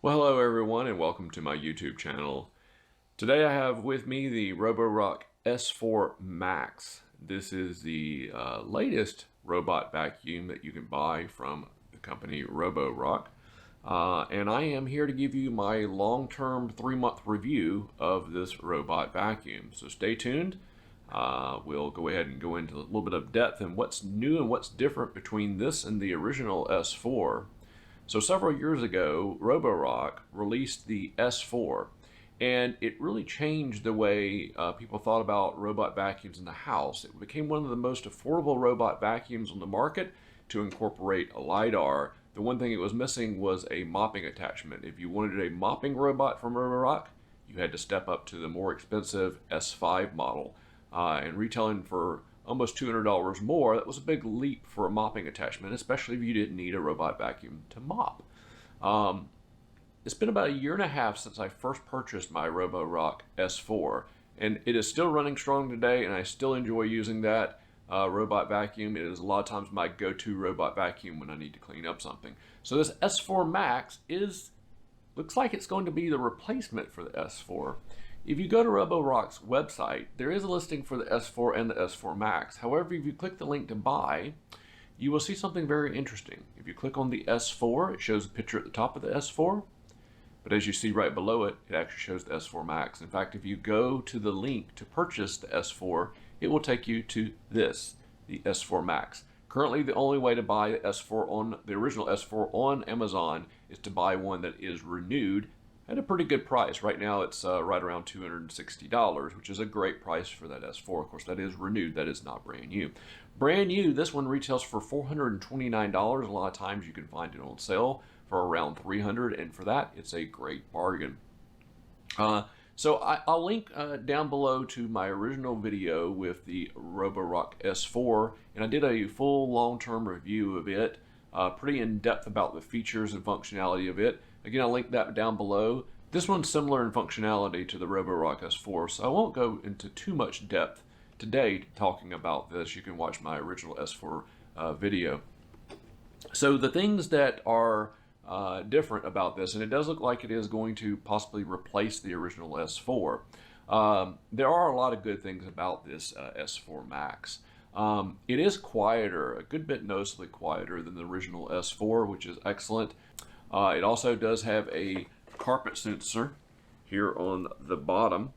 Well, hello everyone and welcome to my YouTube channel. Today I have with me the Roborock S4 Max. This is the latest robot vacuum that you can buy from the company Roborock. And I am here to give you my long-term 3-month review of this robot vacuum. So stay tuned. We'll go ahead and go into a little bit of depth and what's new and what's different between this and the original S4. So several years ago, Roborock released the S4, and it really changed the way people thought about robot vacuums in the house. It became one of the most affordable robot vacuums on the market to incorporate a LiDAR. The one thing it was missing was a mopping attachment. If you wanted a mopping robot from Roborock, you had to step up to the more expensive S5 model. And retailing for almost $200 more, that was a big leap for a mopping attachment, especially if you didn't need a robot vacuum to mop. It's been about a year and a half since I first purchased my Roborock S4, and it is still running strong today, and I still enjoy using that robot vacuum. It is a lot of times my go-to robot vacuum when I need to clean up something. So this S4 Max looks like it's going to be the replacement for the S4. If you go to Roborock's website, there is a listing for the S4 and the S4 Max. However, if you click the link to buy, you will see something very interesting. If you click on the S4, it shows a picture at the top of the S4, but as you see right below it, it actually shows the S4 Max. In fact, if you go to the link to purchase the S4, it will take you to this, the S4 Max. Currently, the only way to buy the original S4 on Amazon is to buy one that is renewed at a pretty good price. Right now it's right around $260, which is a great price for that S4. Of course, that is renewed, that is not brand new. Brand new, this one retails for $429. A lot of times you can find it on sale for around $300, and for that, it's a great bargain. So I'll link down below to my original video with the Roborock S4, and I did a full long-term review of it, pretty in-depth about the features and functionality of it. Again, I'll link that down below. This one's similar in functionality to the Roborock S4, so I won't go into too much depth today talking about this. You can watch my original S4 video. So the things that are different about this, and it does look like it is going to possibly replace the original S4. There are a lot of good things about this S4 Max. It is quieter, a good bit noticeably quieter than the original S4, which is excellent. It also does have a carpet sensor here on the bottom.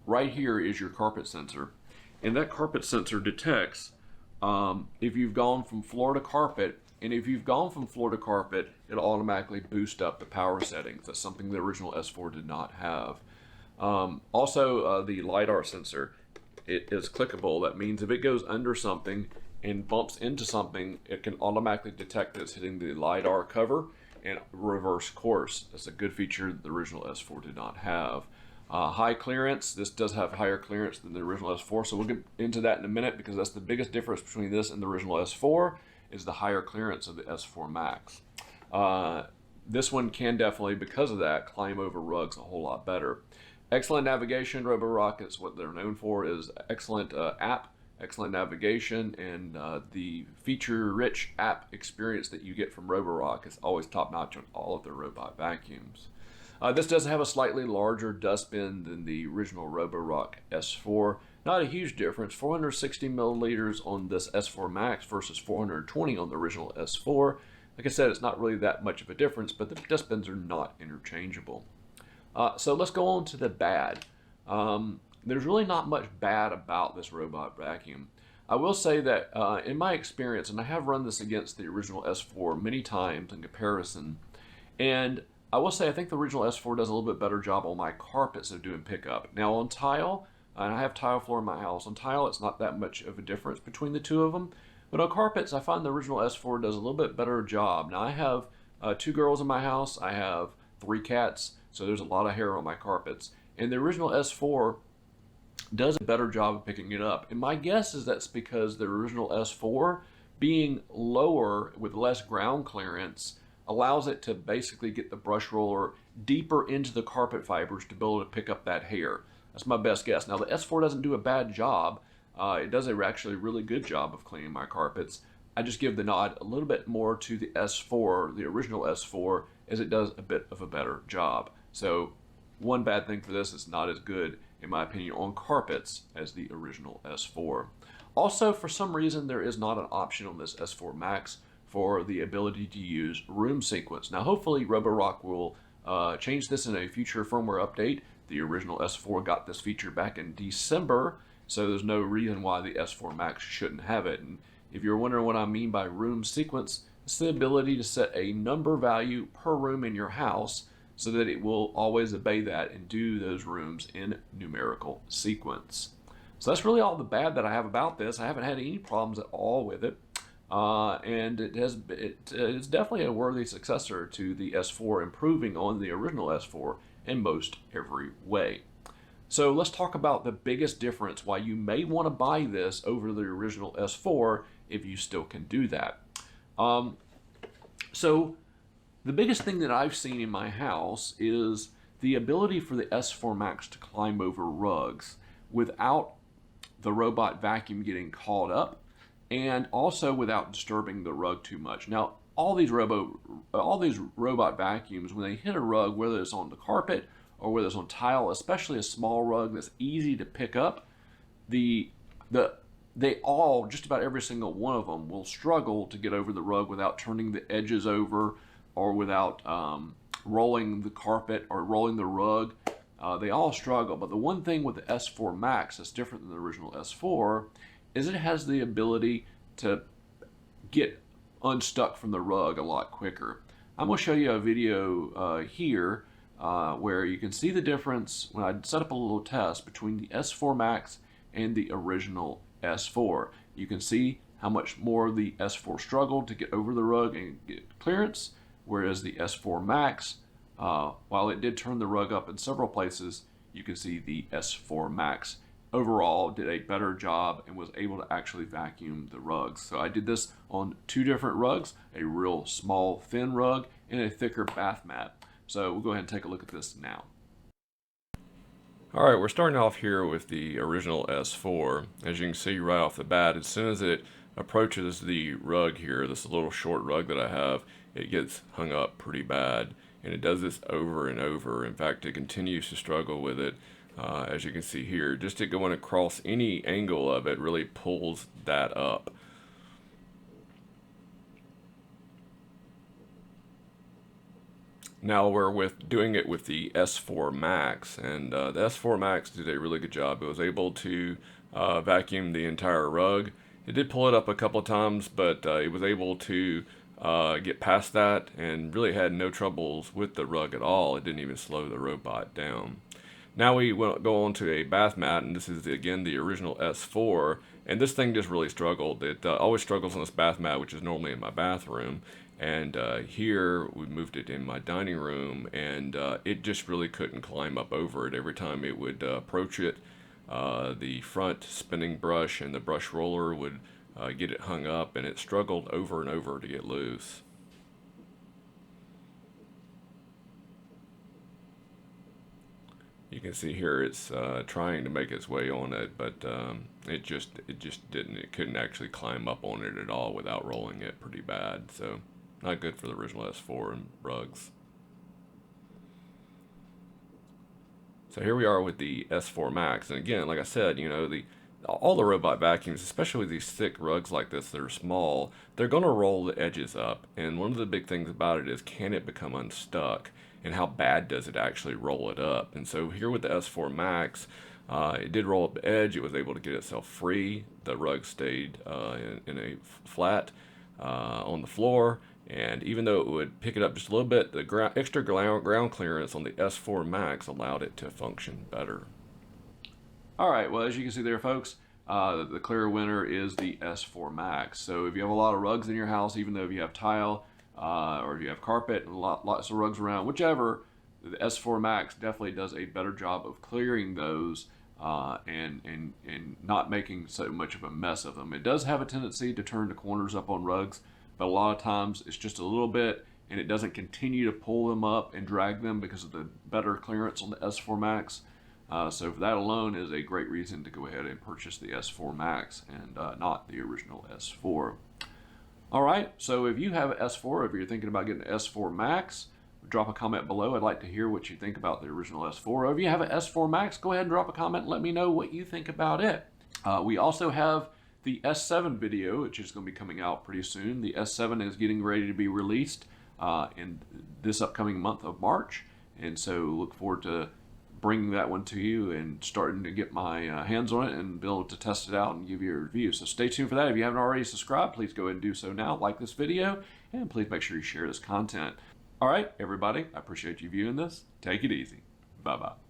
Right here is your carpet sensor, and that carpet sensor detects if you've gone from floor to carpet, and if you've gone from floor to carpet, it'll automatically boost up the power settings. That's something the original S4 did not have. Also, the LiDAR sensor, it is clickable. That means if it goes under something and bumps into something, it can automatically detect that it's hitting the LiDAR cover and reverse course. That's a good feature the original S4 did not have. High clearance, this does have higher clearance than the original S4, so we'll get into that in a minute because that's the biggest difference between this and the original S4 is the higher clearance of the S4 Max. This one can definitely, because of that, climb over rugs a whole lot better. Excellent navigation. Roborock is what they're known for, is excellent app, excellent navigation, and the feature-rich app experience that you get from Roborock is always top-notch on all of their robot vacuums. This does have a slightly larger dustbin than the original Roborock S4. Not a huge difference, 460 milliliters on this S4 Max versus 420 on the original S4. Like I said, it's not really that much of a difference, but the dustbins are not interchangeable. So let's go on to the bad. There's really not much bad about this robot vacuum. I will say that in my experience, and I have run this against the original S4 many times in comparison, and I will say I think the original S4 does a little bit better job on my carpets of doing pickup. Now on tile, and I have tile floor in my house, on tile it's not that much of a difference between the two of them, but on carpets I find the original S4 does a little bit better job. Now I have 2 girls in my house, I have 3 cats, so there's a lot of hair on my carpets, and the original S4 does a better job of picking it up. And my guess is that's because the original S4, being lower with less ground clearance, allows it to basically get the brush roller deeper into the carpet fibers to be able to pick up that hair. That's my best guess. Now the S4 doesn't do a bad job. It does actually a really good job of cleaning my carpets, I just give the nod a little bit more to the S4, the original S4, as it does a bit of a better job. So one bad thing for this, it's not as good, in my opinion, on carpets as the original S4. Also, for some reason, there is not an option on this S4 Max for the ability to use room sequence. Now, hopefully, Roborock will change this in a future firmware update. The original S4 got this feature back in December, so there's no reason why the S4 Max shouldn't have it. And if you're wondering what I mean by room sequence, it's the ability to set a number value per room in your house so that it will always obey that and do those rooms in numerical sequence. So that's really all the bad that I have about this. I haven't had any problems at all with it. And it's definitely a worthy successor to the S4, improving on the original S4 in most every way. So let's talk about the biggest difference why you may want to buy this over the original S4 if you still can do that. So the biggest thing that I've seen in my house is the ability for the S4 Max to climb over rugs without the robot vacuum getting caught up, and also without disturbing the rug too much. Now, all these robot vacuums, when they hit a rug, whether it's on the carpet or whether it's on tile, especially a small rug that's easy to pick up, they all, just about every single one of them, will struggle to get over the rug without turning the edges over or without rolling the carpet or rolling the rug. They all struggle. But the one thing with the S4 Max that's different than the original S4 is it has the ability to get unstuck from the rug a lot quicker. I'm going to show you a video here where you can see the difference when I set up a little test between the S4 Max and the original S4. You can see how much more the S4 struggled to get over the rug and get clearance, whereas the S4 Max, while it did turn the rug up in several places, you can see the S4 Max overall did a better job and was able to actually vacuum the rugs. So I did this on two different rugs, a real small thin rug and a thicker bath mat. So we'll go ahead and take a look at this now. Alright, we're starting off here with the original S4. As you can see right off the bat, as soon as it approaches the rug here, this little short rug that I have, it gets hung up pretty bad. And it does this over and over. In fact, it continues to struggle with it. As you can see here, just it going across any angle of it really pulls that up. Now we're doing it with the S4 Max, and the S4 Max did a really good job. It was able to vacuum the entire rug. It did pull it up a couple of times, but it was able to get past that and really had no troubles with the rug at all. It didn't even slow the robot down. Now we will go on to a bath mat, and this is again the original S4, and this thing just really struggled. It always struggles on this bath mat, which is normally in my bathroom, and here we moved it in my dining room, and it just really couldn't climb up over it. Every time it would approach it, the front spinning brush and the brush roller would get it hung up, and it struggled over and over to get loose. You can see here it's trying to make its way on it, but it just didn't. It couldn't actually climb up on it at all without rolling it pretty bad. So not good for the original S4 and rugs. So here we are with the S4 Max, and again, like I said, you know, all the robot vacuums, especially with these thick rugs like this that are small, they're going to roll the edges up. And one of the big things about it is, can it become unstuck? And how bad does it actually roll it up? And so here with the S4 Max, it did roll up the edge. It was able to get itself free. The rug stayed in a flat on the floor. And even though it would pick it up just a little bit, the extra ground clearance on the S4 Max allowed it to function better. All right, well, as you can see there, folks, the clear winner is the S4 Max. So if you have a lot of rugs in your house, even though if you have tile, or if you have carpet and lots of rugs around, whichever, the S4 Max definitely does a better job of clearing those and not making so much of a mess of them. It does have a tendency to turn the corners up on rugs, but a lot of times it's just a little bit, and it doesn't continue to pull them up and drag them because of the better clearance on the S4 Max. So for that alone is a great reason to go ahead and purchase the S4 Max and not the original S4. All right, so if you have an S4, if you're thinking about getting an S4 Max, drop a comment below. I'd like to hear what you think about the original S4. Or if you have an S4 Max, go ahead and drop a comment and let me know what you think about it. We also have the S7 video, which is going to be coming out pretty soon. The S7 is getting ready to be released in this upcoming month of March. And so look forward to bringing that one to you and starting to get my hands on it and be able to test it out and give you a review. So stay tuned for that. If you haven't already subscribed, please go ahead and do so now. Like this video, and please make sure you share this content. All right, everybody, I appreciate you viewing this. Take it easy. Bye-bye.